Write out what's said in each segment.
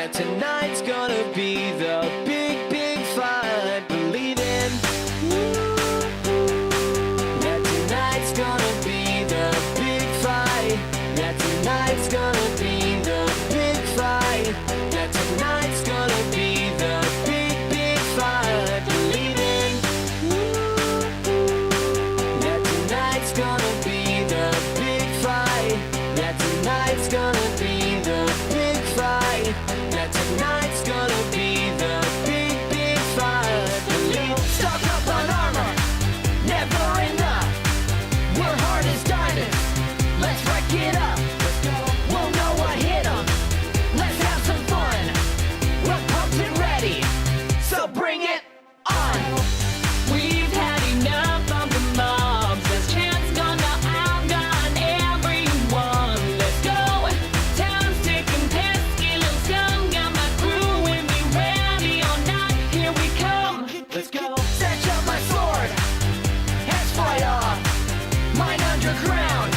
that tonight's gonna be the big, big fight. Believe in that tonight's gonna be the big fight. That tonight's gonna be the big fight. That tonight's gonna be the big, big fight. Believe in that tonight's gonna be the big fight. That tonight's gonna be the big fight. That tonight's gonna be the big, big fight. Believe. Stock up on armor, never enough. We're hard as diamonds. Let's wreck it up. We'll know what hit 'em. Let's have some fun. We're pumped and ready, so bring it on. We've had enough of the mobs. This chance gonna outgun everyone. Let's go. Town's ticking, pesky little scum. Got my crew with me, ready or not. Here we come. Let's go. Snatch up my sword. Heads fly off. Mine underground.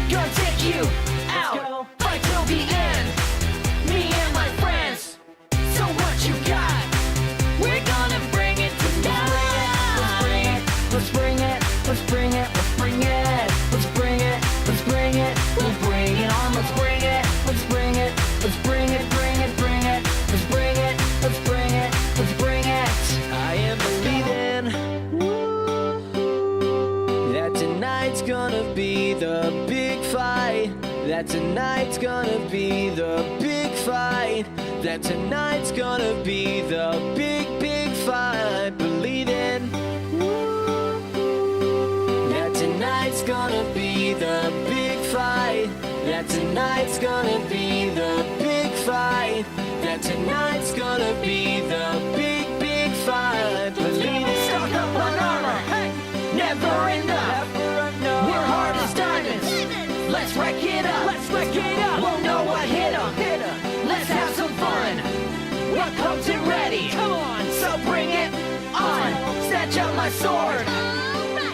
Gonna take you out. Fight till the end. Me and my friends. So what you got? We're gonna bring it tonight. Let's bring it. Let's bring it. Let's bring it. Let's bring it. Let's bring it. Let's bring it. We'll bring it on. Let's bring it. Let's bring it. Let's bring it. Bring it. Bring it. Let's bring it. Let's bring it. Let's bring it. I am believing that tonight's gonna be the big fight. That tonight's gonna be the big fight. That tonight's gonna be the big, big fight. Believe in that tonight's gonna be the big fight. That tonight's gonna be the big fight. That tonight's gonna be the big, big fight. Believe in. Stock up on armor. Never enough. We're hard as diamonds. Let's wreck it up. Let's wreck it up. We'll know what hit 'em. Let's have some fun. We're pumped and ready. Come on. So bring it on. Snatch up my sword.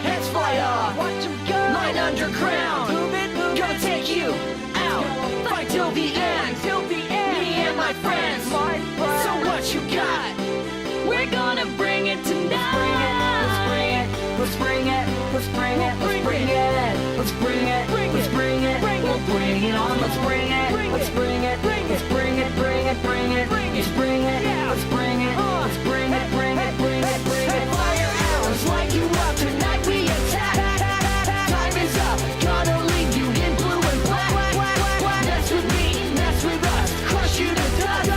Heads fly off. Watch 'em go. Mine underground. Gonna take you out. Fight till the end. Me and my friends. So what you got? We're gonna bring it tonight. Let's bring it. Let's bring it. Let's bring it. Let's bring it. Let's bring it. Let's bring it. We'll bring it on. Let's bring it. Let's bring it. Let's bring it. Bring it. Bring it. Let's bring it. Let's bring it. Let's bring it. Bring it. Bring it. Bring it. Fire arrows light you up. Tonight we attack. Time is up. Gonna leave you in blue and black. Mess with me. Mess with us. Crush you to dust.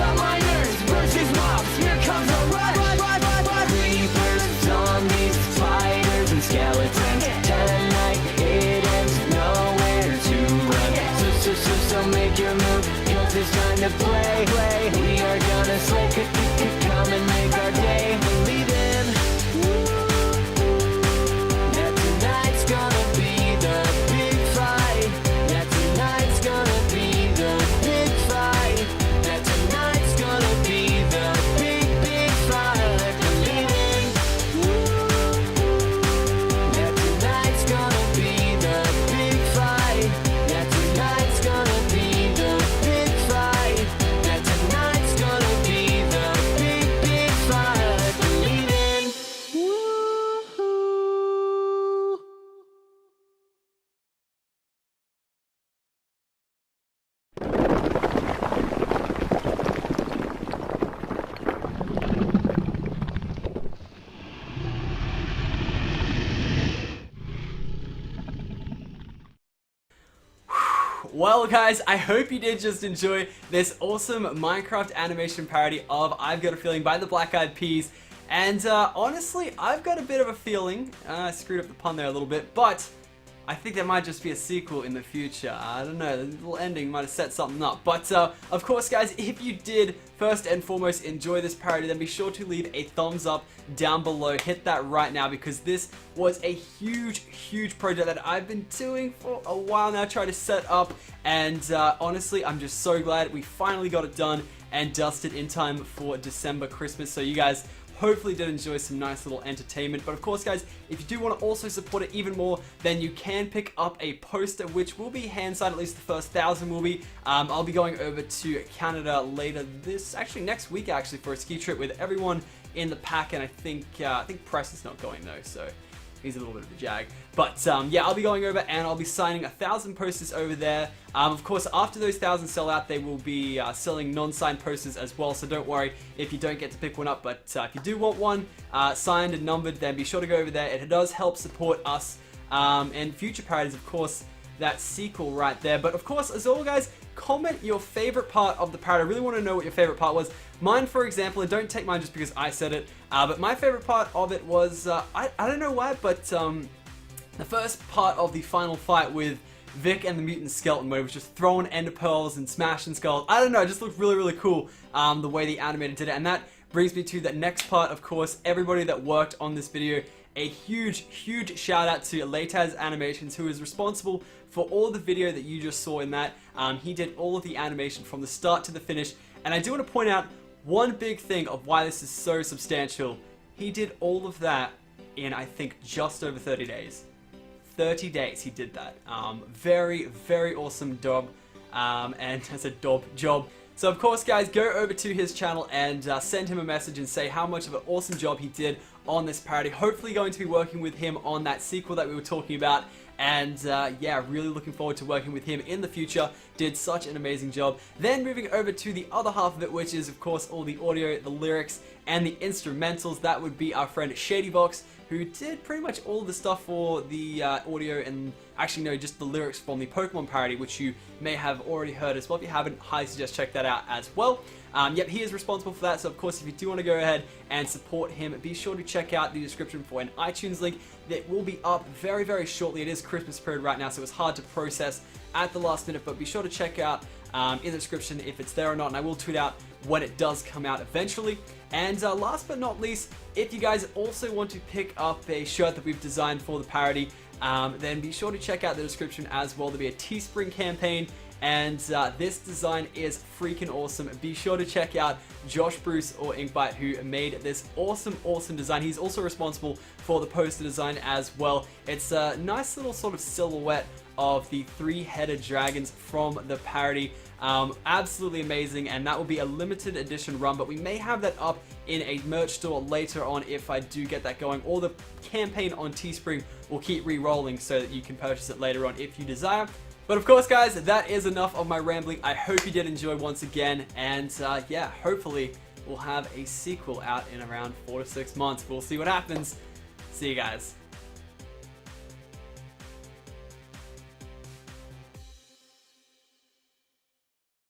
The miners versus mobs. Here comes a rush. Creepers, zombies, spiders, and skeletons. Tonight it ends. Nowhere to run. So make your move. 'Cause it's time to play. We are gonna slay. Come and make our day. Believe in that tonight's gonna be the big fight. That tonight's gonna be the big fight. That tonight's gonna be the big, big fight. Believe in that tonight's gonna be the big fight. That tonight's gonna be the big fight. That tonight's gonna be the big, big fight. Believe in. Well guys, I hope you did just enjoy this awesome Minecraft animation parody of I've Got a Feeling by the Black Eyed Peas. And honestly, I've got a bit of a feeling, I screwed up the pun there a little bit, but I think there might just be a sequel in the future. I don't know, the little ending might have set something up. But of course guys, if you did first and foremost enjoy this parody, then be sure to leave a thumbs up down below. Hit that right now because this was a huge project that I've been doing for a while now, trying to set up. And honestly, I'm just so glad we finally got it done and dusted in time for December Christmas. So you guys hopefully did enjoy some nice little entertainment. But of course, guys, if you do want to also support it even more, then you can pick up a poster, which will be hand-signed, at least the first 1,000 will be. I'll be going over to Canada later next week, for a ski trip with everyone in the pack, and I think Preston's not going though, so he's a little bit of a jag. But yeah, I'll be going over and I'll be signing 1,000 posters over there. Of course, after those 1,000 sell out, they will be selling non-signed posters as well, so don't worry if you don't get to pick one up. But if you do want one signed and numbered, then be sure to go over there. It does help support us and future parodies, of course, that sequel right there. But of course, as always, guys, comment your favorite part of the parody. I really want to know what your favorite part was. Mine, for example, and don't take mine just because I said it, but my favorite part of it was, I don't know why, but the first part of the final fight with Vic and the mutant skeleton, where he was just throwing ender pearls and smashing skulls. I don't know, it just looked really, really cool the way the animator did it. And that brings me to the next part. Of course, everybody that worked on this video, a huge shout out to Lataz Animations, who is responsible for all the video that you just saw in that. He did all of the animation from the start to the finish. And I do want to point out one big thing of why this is so substantial. He did all of that in, I think, just over 30 days. 30 days he did that. Very awesome job. And I said job. So of course, guys, go over to his channel and send him a message and say how much of an awesome job he did on this parody. Hopefully going to be working with him on that sequel that we were talking about. And yeah, really looking forward to working with him in the future. Did such an amazing job. Then moving over to the other half of it, which is of course all the audio, the lyrics, and the instrumentals. That would be our friend ShadyBox, who did pretty much all of the stuff for the audio and actually no, just the lyrics from the Pokemon parody, which you may have already heard as well. If you haven't, highly suggest check that out as well. Yep, he is responsible for that, so of course if you do want to go ahead and support him, be sure to check out the description for an iTunes link that will be up very shortly. It is Christmas period right now, so it's hard to process at the last minute, but be sure to check out in the description if it's there or not, and I will tweet out when it does come out eventually. And last but not least, if you guys also want to pick up a shirt that we've designed for the parody, then be sure to check out the description as well. There'll be a Teespring campaign, and this design is freaking awesome. Be sure to check out Josh Bruce or Inkbite, who made this awesome design. He's also responsible for the poster design as well. It's a nice little sort of silhouette of the three-headed dragons from the parody. Absolutely amazing, and that will be a limited edition run, but we may have that up in a merch store later on if I do get that going, or the campaign on Teespring will keep re-rolling so that you can purchase it later on if you desire. But of course, guys, that is enough of my rambling. I hope you did enjoy once again, and yeah, hopefully we'll have a sequel out in around 4 to 6 months. We'll see what happens. See you guys.